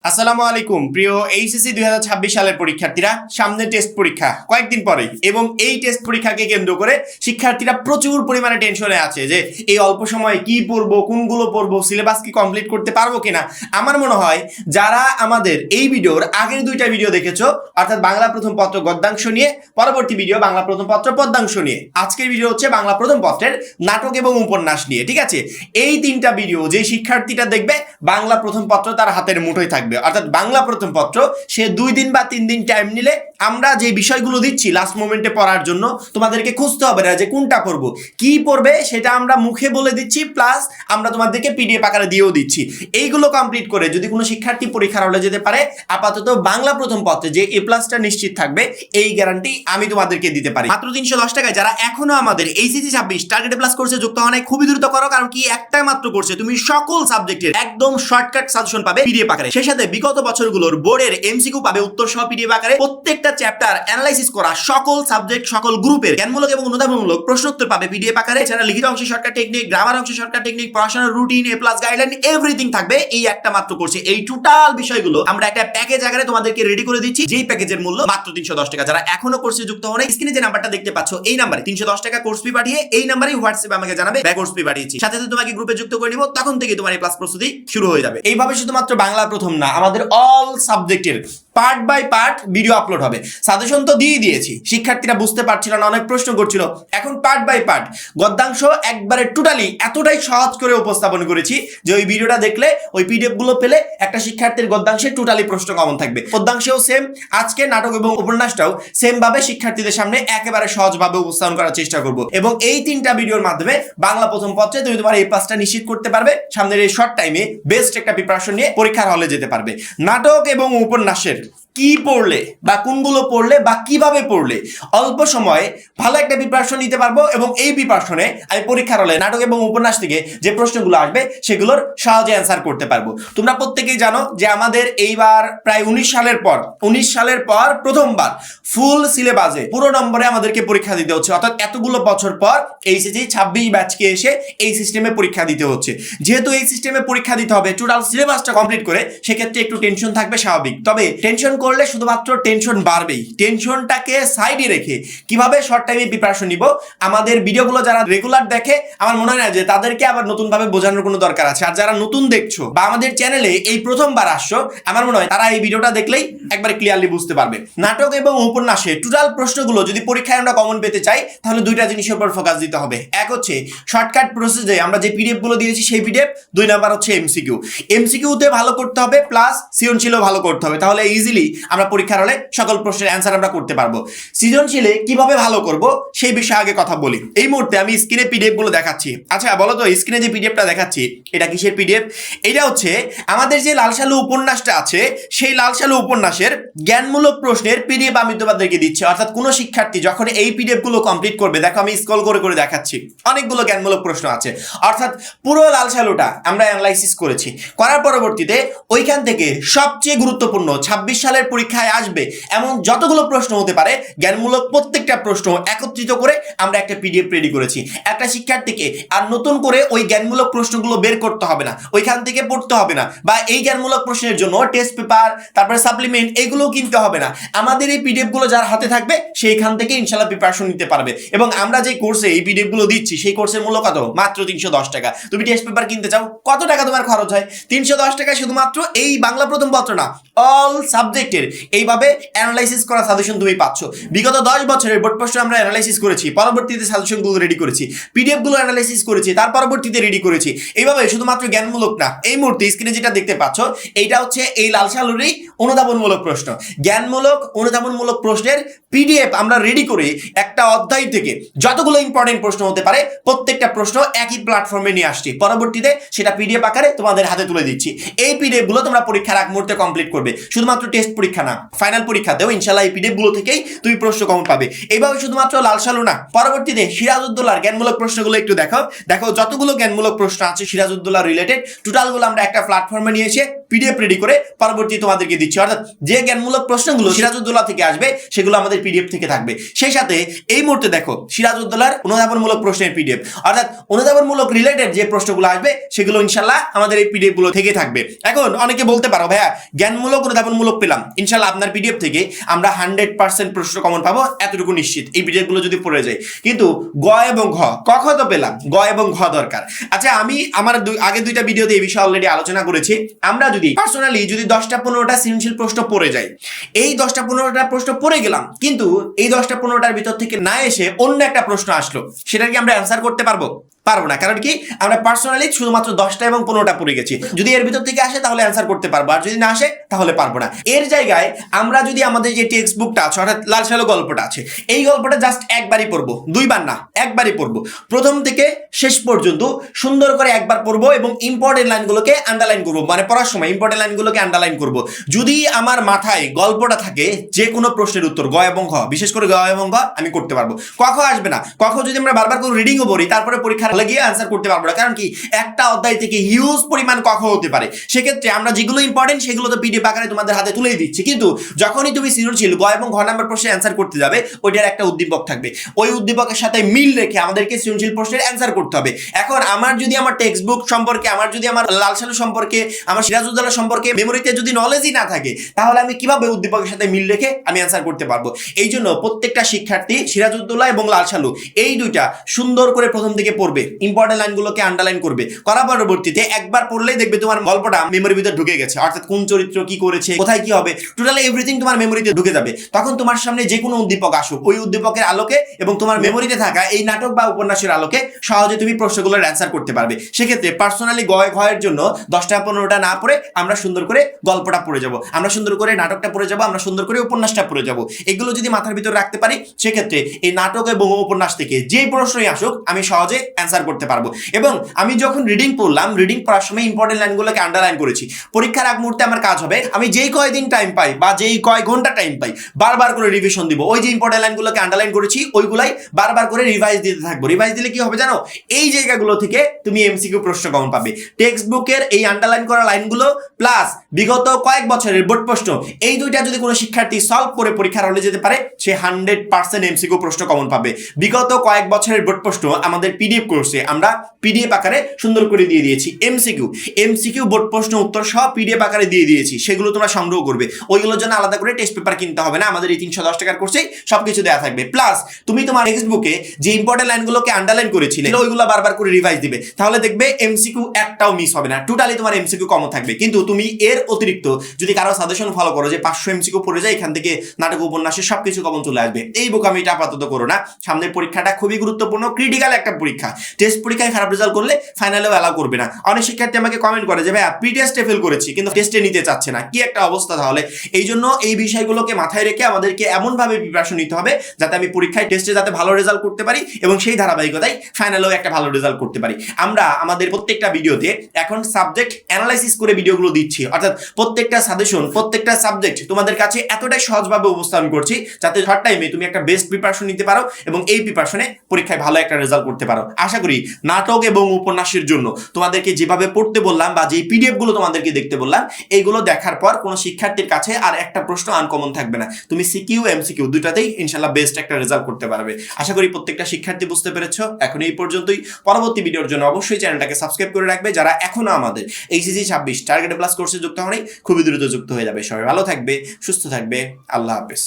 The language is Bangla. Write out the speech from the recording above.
আসসালামু আলাইকুম প্রিয় এইচএসসি 2026 সালের পরীক্ষার্থীরা, সামনে টেস্ট পরীক্ষা কয়েকদিন পরেই, এবং এই টেস্ট পরীক্ষাকে কেন্দ্র করে শিক্ষার্থীরা প্রচুর পরিমাণে টেনশনে আছে যে এই অল্প সময়ে কি পড়বো, কোনগুলো পড়বো, সিলেবাস কি কমপ্লিট করতে পারবো কিনা। আমার মনে হয় যারা আমাদের এই ভিডিওর আগের দুইটা ভিডিও দেখেছো, অর্থাৎ বাংলা প্রথম পত্র গদ্যাংশ নিয়ে, পরবর্তী ভিডিও বাংলা প্রথম পত্র পদ্যাংশ নিয়ে, আজকের ভিডিও হচ্ছে বাংলা প্রথম পত্রের নাটক এবং উপন্যাস নিয়ে, ঠিক আছে। এই তিনটা ভিডিও যে শিক্ষার্থীটা দেখবে বাংলা প্রথম পত্র তার হাতের মুঠোয় থাকবে, অর্থাৎ বাংলা প্রথম পত্র সে 2 দিন বা 3 দিন টাইম নিলে আমরা যে বিষয়গুলো দিচ্ছি লাস্ট মোমেন্টে পড়ার জন্য, তোমাদেরকে খুঁজতে হবে না যে কোনটা পড়বো, কি পড়বে সেটা আমরা মুখে বলে দিচ্ছি, প্লাস আমরা তোমাদেরকে পিডিএফ আকারে দিয়েও দিচ্ছি। এইগুলো কমপ্লিট করে যদি কোনো শিক্ষার্থী পরীক্ষার হলে যেতে পারে, আপাতত বাংলা প্রথম পত্রে যে এ প্লাসটা নিশ্চিত থাকবে, এই গ্যারান্টি আমি তোমাদেরকে দিতে পারি। মাত্র 310 টাকায় যারা এখনো আমাদের এইচএসসি 26 টার্গেট প্লাস কোর্সে যুক্ত হওয়া নাই, খুবই দ্রুত করো, কারণ কি একটাই মাত্র কোর্সে তুমি সকল সাবজেক্টের একদম শর্টকাট সাজেশন পাবে পিডিএফ আকারে, সেই সাথে বিগত বছরগুলোর বোর্ডের এমসিকিউ পাবে উত্তর সহ পিডিএফ আকারে, প্রত্যেকটা চ্যাপ্টার অ্যানালাইসিস করা সকল সাবজেক্ট সকল গ্রুপের জ্ঞানমূলক এবং অনুধাবনমূলক প্রশ্নোত্তর পাবে পিডিএফ আকারে, এছাড়া লিখিত অংশে শর্টকাট টেকনিক, গ্রামার অংশে শর্টকাট টেকনিক, পড়াশোনার রুটিন, এ প্লাস গাইডলাইন, এভরিথিং থাকবে এই একটা মাত্র কোর্সে। এই টোটাল বিষয়গুলো আমরা একটা প্যাকেজ আকারে তোমাদেরকে রেডি করে দিচ্ছি, যেই প্যাকেজের মূল্য মাত্র 310 টাকা। যারা এখনো কোর্সে যুক্ত হন, স্ক্রিনে যে নাম্বারটা দেখতে পাচ্ছ এই নাম্বারে 310 টাকা কোর্স ফি পাঠিয়ে এই নাম্বারে হোয়াটসঅ্যাপে আমাকে জানাবে ব্যাক কোর্স ফি পাঠিয়েছি, সাথে সাথে তোমাকে গ্রুপে যুক্ত করে নিব, তখন থেকে তোমার এই প্লাস প্রস্তুতি শুরু হয়ে যাবে। এইভাবে শুধুমাত্র বাংলা প্রথম না, আমাদের অল সাবজেক্টের part by part video upload হবে। সাজেশন তো দিয়ে দিয়েছি, শিক্ষার্থীরা বুঝতে পারছিল না, অনেক প্রশ্ন করছিল, এখন পার্ট বাই পার্ট গদ্যাংশ একবারে টোটালি এতটাই সহজ করে উপস্থাপন করেছি যে ওই ভিডিওটা দেখলে, ওই পিডিএফ গুলো পেলে একটা শিক্ষার্থীর গদ্যাংশে টোটালি প্রশ্ন কমন থাকবে। পদ্যাংশেও সেম, আজকে নাটক এবং উপন্যাসটাও সেম ভাবে শিক্ষার্থীদের সামনে একেবারে সহজভাবে উপস্থাপন করার চেষ্টা করব, এবং এই তিনটা ভিডিওর মাধ্যমে বাংলা প্রথম পত্রে তুমি তোমার এই পাসটা নিশ্চিত করতে পারবে, সামনের এই শর্ট টাইমে বেস্ট একটা প্রিপারেশন নিয়ে পরীক্ষার হলে যেতে পারবে। নাটক এবং উপন্যাসের কি পড়লে বা কোনগুলো পড়লে বা কিভাবে পড়লে অল্প সময়ে ভালো একটা প্রিপারেশন নিতে পারবো, এবং এই প্রিপারেশনে আমি পরীক্ষার হলে নাটক এবং উপন্যাস থেকে যে প্রশ্নগুলো আসবে সেগুলোর সহজে অ্যান্সার করতে পারবো। তোমরা প্রত্যেকেই জানো যে আমাদের এইবার প্রায় 19 সালের পর প্রথমবার ফুল সিলেবাসে পুরো নম্বরে আমাদেরকে পরীক্ষা দিতে হচ্ছে, অর্থাৎ এতগুলো বছর পর এইচএসসি 26 ব্যাচকে এসে এই সিস্টেমে পরীক্ষা দিতে হচ্ছে। যেহেতু এই সিস্টেমে পরীক্ষা দিতে হবে, টোটাল সিলেবাসটা কমপ্লিট করে, সেক্ষেত্রে একটু টেনশন থাকবে স্বাভাবিক। তবে টেনশন করলে শুধুমাত্র টেনশন বাড়বেই। টেনশনটাকে সাইডে রেখে কিভাবে শর্ট টাইমে প্রিপারেশন নিব, আমাদের ভিডিওগুলো যারা রেগুলার দেখে, আমার মনে হয় না যে তাদেরকে আবার নতুনভাবে বোঝানোর কোনো দরকার আছে। আর যারা নতুন দেখছো বা আমাদের চ্যানেলে এই প্রথমবার আসছো, আমার মনে হয় তারা এই ভিডিওটা দেখলেই একবার ক্লিয়ারলি বুঝতে পারবে। নাটক এবং উপন্যাসে টোটাল প্রশ্নগুলো যদি পরীক্ষায় আমরা কমন পেতে চাই, তাহলে দুইটা জিনিসের উপর ফোকাস দিতে হবে। এক হচ্ছে শর্টকাট প্রসেসে আমরা যে পিডিএফ গুলো দিয়েছি সেই পিডিএফ, 2 নাম্বার হচ্ছে এমসিকিউ। এমসিকিউতে ভালো করতে হবে, প্লাস সৃজনশীলও ভালো করতে হবে, তাহলে ইজিলি আমরা পরীক্ষার হলে সকল প্রশ্নের অ্যান্সার আমরা করতে পারবো। সৃজনশীলে কিভাবে ভালো করব সেই বিষয়ে আগে কথা বলি। এই মুহূর্তে আমি স্ক্রিনে পিডিএফ গুলো দেখাচ্ছি। আচ্ছা বলো তো, স্ক্রিনে যে পিডিএফটা দেখাচ্ছি এটা কিসের পিডিএফ? এটা হচ্ছে আমাদের যে লাল সালু উপন্যাসটা আছে, সেই লাল সালু উপন্যাসের জ্ঞানমূলক প্রশ্নের পিডিএফ আমি তোমাদেরকে দিচ্ছি। অর্থাৎ কোনো শিক্ষার্থী যখন এই পিডিএফ গুলো কমপ্লিট করবে, দেখো আমি স্ক্রল করে করে দেখাচ্ছি, অনেকগুলো জ্ঞানমূলক প্রশ্ন আছে। অর্থাৎ পুরো লাল সালুটা আমরা অ্যানালাইসিস করেছি, করার পরবর্তীতে ওইখান থেকে সবচেয়ে গুরুত্বপূর্ণ 26 সালের পরীক্ষায় আসবে এমন যতগুলো প্রশ্ন হতে পারে, জ্ঞানমূলক প্রত্যেকটা প্রশ্ন একত্রিত করে আমরা একটা পিডিএফ রেডি করেছি। একটা শিক্ষার্থীকে আর নতুন করে ওই জ্ঞানমূলক প্রশ্নগুলো বের করতে হবে না, ওইখান থেকে পড়তে হবে না, বা এই জ্ঞানমূলক প্রশ্নের জন্য টেস্ট পেপার, তারপরে সাপ্লিমেন্ট, এগুলো কিনতে হবে না। আমাদের এই পিডিএফ গুলো যার হাতে থাকবে সেইখান থেকে ইনশাআল্লাহ প্রিপারেশন নিতে পারবে। এবং আমরা যে কোর্সে এই পিডিএফ গুলো দিচ্ছি, সেই কোর্সের মূল্য কত? মাত্র 310 টাকা। তুমি টেস্ট পেপার কিনতে চাও, কত টাকা তোমার খরচ হয়? 310 টাকা শুধুমাত্র এই বাংলা প্রথম পত্র না, অল সাবজেক্টের এইভাবে অ্যানালাইসিস করা সাজেশন তুমি পাচ্ছ। বিগত 10 বছরের বোর্ড প্রশ্ন আমরা অ্যানালাইসিস করেছি, পরবর্তীতে সাজেশনগুলো রেডি করেছি, পিডিএফ গুলো অ্যানালাইসিস করেছি, তার পরবর্তীতে রেডি করেছি। এইভাবে শুধুমাত্র জ্ঞানমূলক না, এই মুহূর্তে স্ক্রিনে যেটা দেখতে পাচ্ছ এইটা হচ্ছে এই লাল সালুরই অনুধাবনমূলক প্রশ্ন। জ্ঞানমূলক অনুধাবনমূলক প্রশ্নের পিডিএফ আমরা রেডি করে একটা অধ্যায় থেকে যতগুলো ইম্পর্টেন্ট প্রশ্ন হতে পারে প্রত্যেকটা প্রশ্ন একই প্ল্যাটফর্মে নিয়ে আসছি, পরবর্তীতে সেটা পিডিএফ আকারে তোমাদের হাতে তুলে দিচ্ছি। এই পিডিএফ গুলো তোমরা পরীক্ষার আগ মুহূর্তে কমপ্লিট করবে, শুধুমাত্র টেস্ট পরীক্ষা না, ফাইনাল পরীক্ষাতেও ইনশাআল্লাহ এই পিডিএফ গুলো থেকেই তুমি প্রশ্ন কমন পাবে। এইভাবে শুধুমাত্র লাল সালু না, পরবর্তীতে সিরাজউদ্দৌলার জ্ঞানমূলক প্রশ্নগুলো একটু দেখো, যতগুলো জ্ঞানমূলক প্রশ্ন আছে সিরাজউদ্দৌলা রিলেটেড, টোটালগুলো আমরা একটা প্ল্যাটফর্মে নিয়ে এসে পিডিএফ রেডি করে পরবর্তী তোমাদেরকে দিচ্ছি। অর্থাৎ যে জ্ঞানমূলক প্রশ্নগুলো সিরাজউদ্দৌলা থেকে আসবে সেগুলো আমাদের পিডিএফ থেকে থাকবে। সেই সাথে এই মুহূর্তে দেখো সিরাজউদ্দৌলার অনুধাবনমূলক প্রশ্নের পিডিএফ, অর্থাৎ অনুধাবনমূলক রিলেটেড যে প্রশ্নগুলো আসবে সেগুলো ইনশাল্লাহ আমাদের এই পিডিএফ গুলো থেকে থাকবে। এখন অনেকে বলতে পারো ভাইয়া জ্ঞানমূলক অনুধাবনমূলক পেলাম, ইনশাল্লাহ আপনার পিডিএফ থেকে আমরা 100% প্রশ্ন কমন পাবো, এতটুকু নিশ্চিত এই পিডিএফ গুলো যদি পড়ে যায়। কিন্তু গ এবং ঘ, ক খ তো পেলাম, গ এবং ঘ দরকার। আচ্ছা আমি আমার আগে দুইটা ভিডিওতে এই বিষয়ে অলরেডি আলোচনা করেছি। আমরা যদি পার্সোনালি যদি 10টা 15টা সৃজনশীল প্রশ্ন পড়ে যাই, এই 10টা 15টা প্রশ্ন পড়ে গেলাম, কিন্তু এই 10টা 15টার ভিতর থেকে না এসে অন্য একটা প্রশ্ন আসলো, সেটা কি আমরা অ্যান্সার করতে পারবো? পারবো না। কারণ কি, আমরা পার্সোনালি শুধুমাত্র 10টা এবং 15টা পড়ে গেছি। যদি এর ভিতর থেকে আসে তাহলে অ্যান্সার করতে পারবো, আর যদি না আসে তাহলে পারবো না। এর জায়গায় আমরা যদি আমাদের যে টেক্সট বুকটা আছে, অর্থাৎ লাল সালো গল্পটা আছে, এই গল্পটা জাস্ট একবারই পড়বো, দুইবার না, একবারই পড়বো। প্রথম থেকে শেষ পর্যন্ত সুন্দর করে একবার পড়বো এবং ইম্পর্টেন্ট লাইনগুলোকে আন্ডারলাইন করবো, মানে পড়ার সময় ইম্পর্টেন্ট লাইনগুলোকে আন্ডারলাইন করবো। যদি আমার মাথায় গল্পটা থাকে, যে কোনো প্রশ্নের উত্তর গ এবং ঘ, বিশেষ করে গ এবং ঘ আমি করতে পারবো। ক খ আসবে না। ক খ যদি আমরা বারবার করে রিডিংও পড়ি, তারপরে পরীক্ষার হলে গিয়ে আনসার করতে পারবো না। কারণ কি, একটা অধ্যায় থেকে হিউজ পরিমাণ ক খ হতে পারে। সেক্ষেত্রে আমরা যেগুলো ইম্পর্টেন্ট সেগুলো তো পিডিএফ আকারে তোমাদের হাতে তুলেই দিচ্ছি, কিন্তু যখনই তুমি সৃজনশীল গ এবং ঘ নাম্বার প্রশ্নের অ্যান্সার করতে যাবে, ওইটার একটা উদ্দীপক থাকবে, ওই উদ্দীপকের সাথে মিল রেখে আমাদেরকে সৃজনশীল প্রশ্নের অ্যান্সার করতে হবে। এখন আমার যদি আমার টেক্সট বুক সম্পর্কে, আমার যদি আমার লাল সালু সম্পর্কে, আমার সিরাজউদ্দৌলা সম্পর্কে মেমোরিতে যদি নলেজই না থাকে, তাহলে আমি কিভাবে উদ্দীপকের সাথে মিল রেখে আমি অ্যান্সার করতে পারবো? এই জন্য প্রত্যেকটা শিক্ষার্থী সিরাজউদ্দৌলা এবং লাল সালু এই দুইটা সুন্দর করে প্রথম থেকে পড়বে, ইম্পর্টেন্ট লাইনগুলোকে আন্ডারলাইন করবে। করার পরবর্তীতে একবার পড়লেই দেখবে তোমার গল্পটা মেমোরির ভিতরে ঢুকে গেছে, অর্থাৎ কোন চরিত্র কি করেছে, কোথায় কি হবে, টোটালি এভরিথিং তোমার মেমোরিতে ঢুকে যাবে। তখন তোমার সামনে যে কোনো উদ্দীপক আসুক, ওই উদ্দীপকের আলোকে এবং তোমার মেমোরিতে থাকা এই নাটক বা উপন্যাসের আলোকে সহজে তুমি প্রশ্নগুলোর অ্যান্সার করতে পারবে। সেক্ষেত্রে পার্সোনালি গ ঘয়ের জন্য 10টা 15টা না পড়ে আমরা সুন্দর করে গল্পটা পড়ে যাব, আমরা সুন্দর করে নাটকটা পড়ে যাব, আমরা সুন্দর করে উপন্যাসটা পড়ে যাব। এগুলো যদি মাথার ভিতরে রাখতে পারি, সেক্ষেত্রে এই নাটক এবং উপন্যাস থেকে যে প্রশ্নই আসুক আমি সহজে অ্যান্সার করতে পারবো। এবং আমি যখন রিডিং পড়লাম, রিডিং পড়ার সময় ইম্পর্টেন্ট লাইনগুলোকে আন্ডারলাইন করেছি। পরীক্ষার আগ মুহূর্তে আমার কাজ হবে, আমি যেই কয়দিন টাইম পাই বা যেই কয় ঘন্টা টাইম পাই, বারবার করে রিভিশন দিব। ওই যে ইম্পর্টেন্ট লাইনগুলোকে আন্ডারলাইন করেছি, ওইগুলাই বারবার করে রিভাইজ দিতে থাকবো। রিভাইজ দিলে কি হবে জানো, এই জায়গাগুলো থেকে তুমি এমসিকিউ প্রশ্ন কমন পাবে। টেক্সট বুকের এই আন্ডারলাইন করা লাইনগুলো প্লাস বিগত কয়েক বছরের বোর্ড প্রশ্ন, এই দুইটা যদি কোনো শিক্ষার্থী সলভ করে পরীক্ষার হলে যেতে পারে, সে 100% এমসিকিউ প্রশ্ন কমন পাবে। বিগত কয়েক বছরের বোর্ড প্রশ্ন আমাদের পিডিএফ কোর্সে আমরা পিডিএফ আকারে সুন্দর করে দিয়ে দিয়েছি। এমসিকিউ বোর্ড প্রশ্ন উত্তর সহ পিডিএফ আকারে দিয়ে দিয়েছি, সেগুলো তোমরা সংগ্রহ করবে। ওইগুলোর জন্য আলাদা করে টেস্ট পেপার কিনতে হবে না, আমাদের এই 310 টাকার কোর্সেই সবকিছু দেওয়া থাকবে। প্লাস তুমি তোমার টেক্সট বুকে যে ইম্পর্টেন্ট লাইনগুলোকে আন্ডারলাইন করেছিলে ওইগুলো বারবার করে রিভাইজ দিবে, তাহলে দেখবে এমসিকিউ একটাও মিস হবে না, টোটালি তোমার এমসিকিউ কম থাকবে। কিন্তু তুমি এর অতিরিক্ত যদি কারো সাজেশন ফলো করো যে 500 এমসিকিউ পড়ে যায়, এখান থেকে নাটক উপন্যাসের সবকিছু কমন চলে আসবে, এই বোকামিটা আপাতত করো না। সামনের পরীক্ষাটা খুবই গুরুত্বপূর্ণ, ক্রিটিক্যাল একটা পরীক্ষা। টেস্ট পরীক্ষায় খারাপ রেজাল্ট করলে ফাইনালেও অ্যালাউ করবে না। অনেক শিক্ষার্থী আমাকে কমেন্ট করে যে ভাইয়া প্রি টেস্টে ফেল করেছি কিন্তু টেস্টে নিতে চাচ্ছে না, কি একটা অবস্থা তাহলে। এই জন্য এই বিষয়গুলোকে মাথায় রেখে আমাদেরকে এমনভাবে প্রিপারেশন নিতে হবে যাতে আমি পরীক্ষায় টেস্টে যাতে ভালো রেজাল্ট করতে পারি এবং সেই ধারাবাহিকতায় ফাইনালেও একটা ভালো রেজাল্ট করতে পারি। আমরা আমাদের প্রত্যেকটা ভিডিওতে এখন সাবজেক্ট অ্যানালাইসিস করে ভিডিওগুলো দিচ্ছি, অর্থাৎ প্রত্যেকটা সাজেশন, প্রত্যেকটা সাবজেক্ট তোমাদের কাছে এতটাই সহজভাবে উপস্থাপন করছি যাতে শর্ট টাইমে তুমি একটা বেস্ট প্রিপারেশন নিতে পারো এবং এই প্রিপারেশনে পরীক্ষায় ভালো একটা রেজাল্ট করতে পারো। আশা করি নাটক এবং উপন্যাসের জন্য তোমাদেরকে যেভাবে পড়তে বললাম বা যেই পিডিএফ গুলো তোমাদেরকে দেখতে বললাম, এইগুলো দেখার পর কোনো শিক্ষার্থীর কাছে আর একটা প্রশ্ন আনকমন থাকবে না। তুমি সিকিউ এমসিকিউ দুটাতেই ইনশাআল্লাহ বেস্ট একটা রেজাল্ট করতে পারবে। আশা করি প্রত্যেকটা শিক্ষার্থী বুঝতে পেরেছো। এখন এই পর্যন্তই। পরবর্তী ভিডিওর জন্য অবশ্যই চ্যানেলটাকে সাবস্ক্রাইব করে রাখবে। যারা এখনো আমাদের এইচএসসি 26 টার্গেট প্লাস কোর্সে যুক্ত হয়নি, খুবই দ্রুত যুক্ত হয়ে যাবে। সবাই ভালো থাকবে, সুস্থ থাকবে। আল্লাহ হাফেজ।